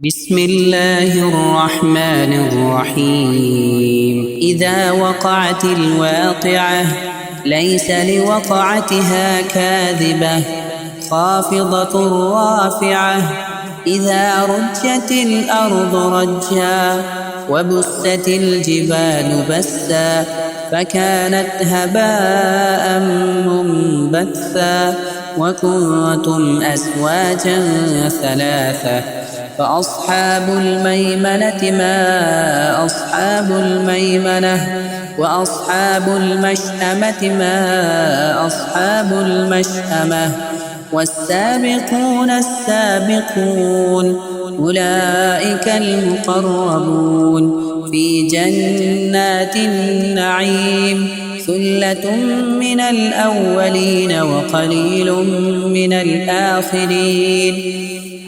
بسم الله الرحمن الرحيم. إذا وقعت الواقعة ليس لوقعتها كاذبة خافضة رافعة. إذا رجت الأرض رجا وبست الجبال بسا فكانت هباء منبثا وكنتم أزواجا ثلاثة. فأصحاب الميمنة ما أصحاب الميمنة وأصحاب المشأمة ما أصحاب المشأمة. والسابقون السابقون أولئك المقربون في جنات النعيم. ثلة من الأولين وقليل من الآخرين.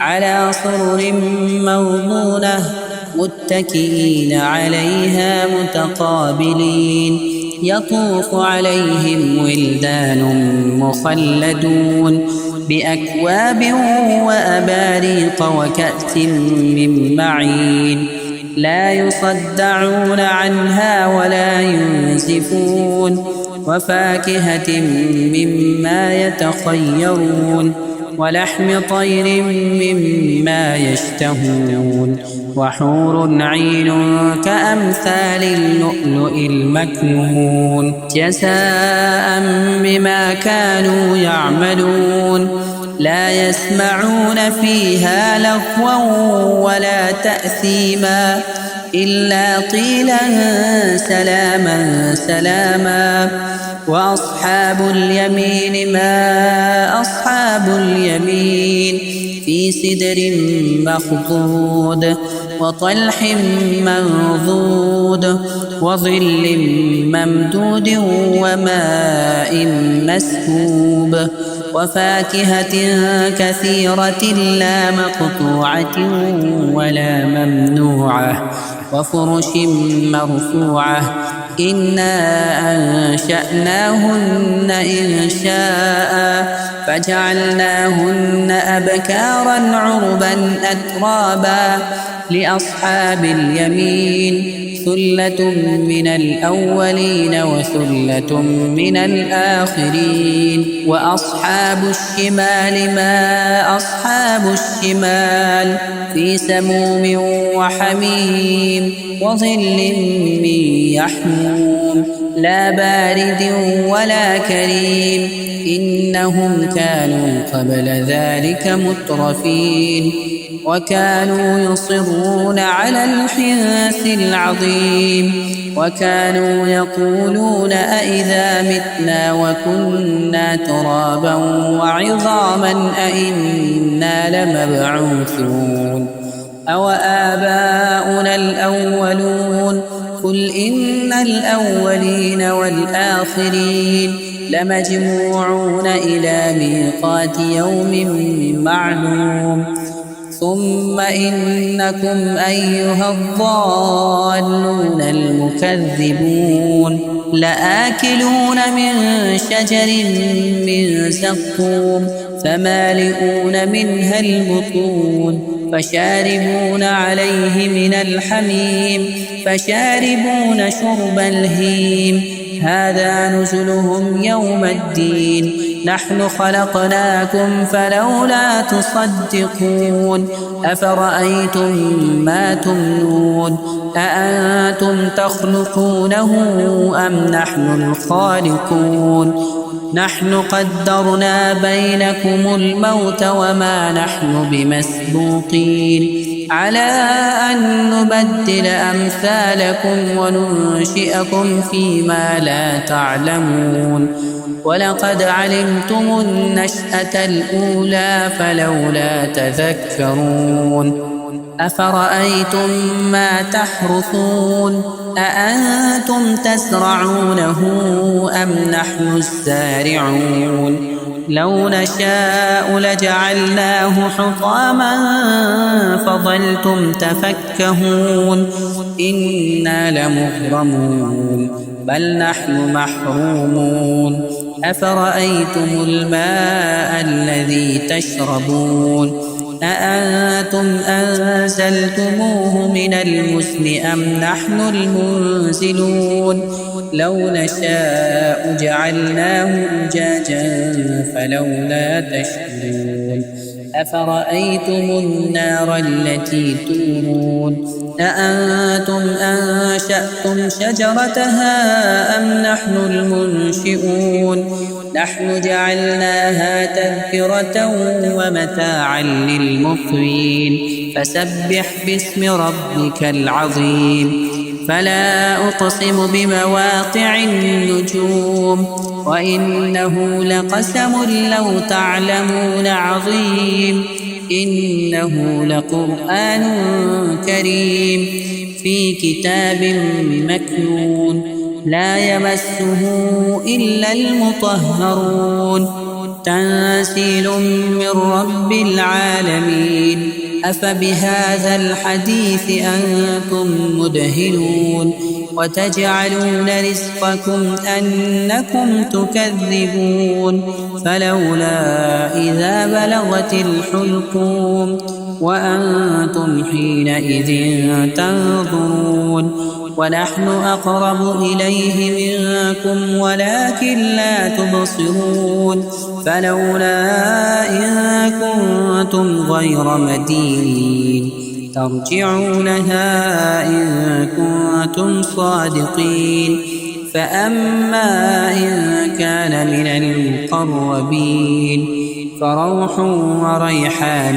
على سرر موضونة متكئين عليها متقابلين. يطوف عليهم ولدان مخلدون بأكواب وأباريق وكأس من معين. لا يصدعون عنها ولا ينزفون. وفاكهة مما يتخيرون ولحم طير مما يشتهون. وحور عين كأمثال اللؤلؤ المكنون جزاء بما كانوا يعملون. لا يسمعون فيها لغوا ولا تأثيما إلا قيلا سلاما سلاما. وأصحاب اليمين ما أصحاب اليمين. في سدر مخضود وطلح منضود وظل ممدود وماء مسكوب. وفاكهة كثيرة لا مقطوعة ولا ممنوعة وفرش مرفوعة. إنا أنشأناهن إنشاء فجعلناهن أبكارا عربا أترابا. لأصحاب اليمين ثلة من الأولين وثلة من الآخرين. وأصحاب الشمال ما أصحاب الشمال. في سموم وحميم وظل من يحموم لا بارد ولا كريم. إنهم كانوا قبل ذلك مترفين وكانوا يصرون على الحنث العظيم. وكانوا يقولون أئذا متنا وكنا ترابا وعظاما أئنا لمبعوثون أو آباؤنا الأولون. قل إن الأولين والآخرين لمجموعون إلى ميقات يوم معلوم. ثم إنكم أيها الضالون المكذبون لآكلون من شجر من زقوم فمالئون منها البطون فشاربون عليه من الحميم فشاربون شرب الهيم. هذا نزلهم يوم الدين. نحن خلقناكم فلولا تصدقون. أفرأيتم ما تمنون أأنتم تخلقونه أم نحن الخالقون. نحن قدرنا بينكم الموت وما نحن بمسبوقين على أن نبدل أمثالكم وننشئكم فيما لا تعلمون. ولقد علمتم النشأة الأولى فلولا تذكرون. أفرأيتم ما تحرثون أأنتم تزرعونه أم نحن الزارعون. لو نشاء لجعلناه حطاما فظلتم تفكهون. إنا لمغرمون بل نحن محرومون. أفرأيتم الماء الذي تشربون أأنتم أنزلتموه من المزن أم نحن المنزلون لو نشاء جعلناه أجاجا فلولا تشكرون أفرأيتم النار التي تورون أأنتم أنشأتم شجرتها أم نحن المنشئون نحن جعلناها تذكرة ومتاعا للمقوين فسبح باسم ربك العظيم فلا أقسم بمواقع النجوم وإنه لقسم لو تعلمون عظيم إنه لقرآن كريم في كتاب مكنون لا يمسه إلا المطهرون تنزيل من رب العالمين أفبهذا الحديث أنتم مدهنون وتجعلون رزقكم أنكم تكذبون فلولا إذا بلغت الحلقوم وأنتم حينئذ تنظرون ونحن أقرب إليه منكم ولكن لا تبصرون فلولا إن كنتم غير مدينين ترجعونها إن كنتم صادقين فأما إن كان من المقربين فروح وريحان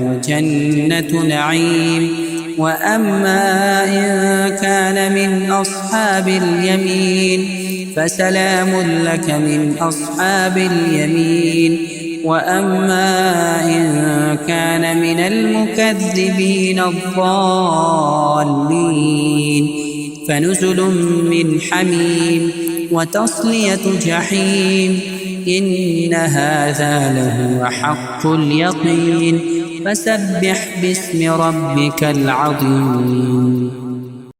وجنة نعيم وأما إن كان من أصحاب اليمين فسلام لك من أصحاب اليمين وأما إن كان من المكذبين الضالين فنزل من حميم وتصلية جحيم إن هذا لهو حق اليقين فسبح باسم ربك العظيم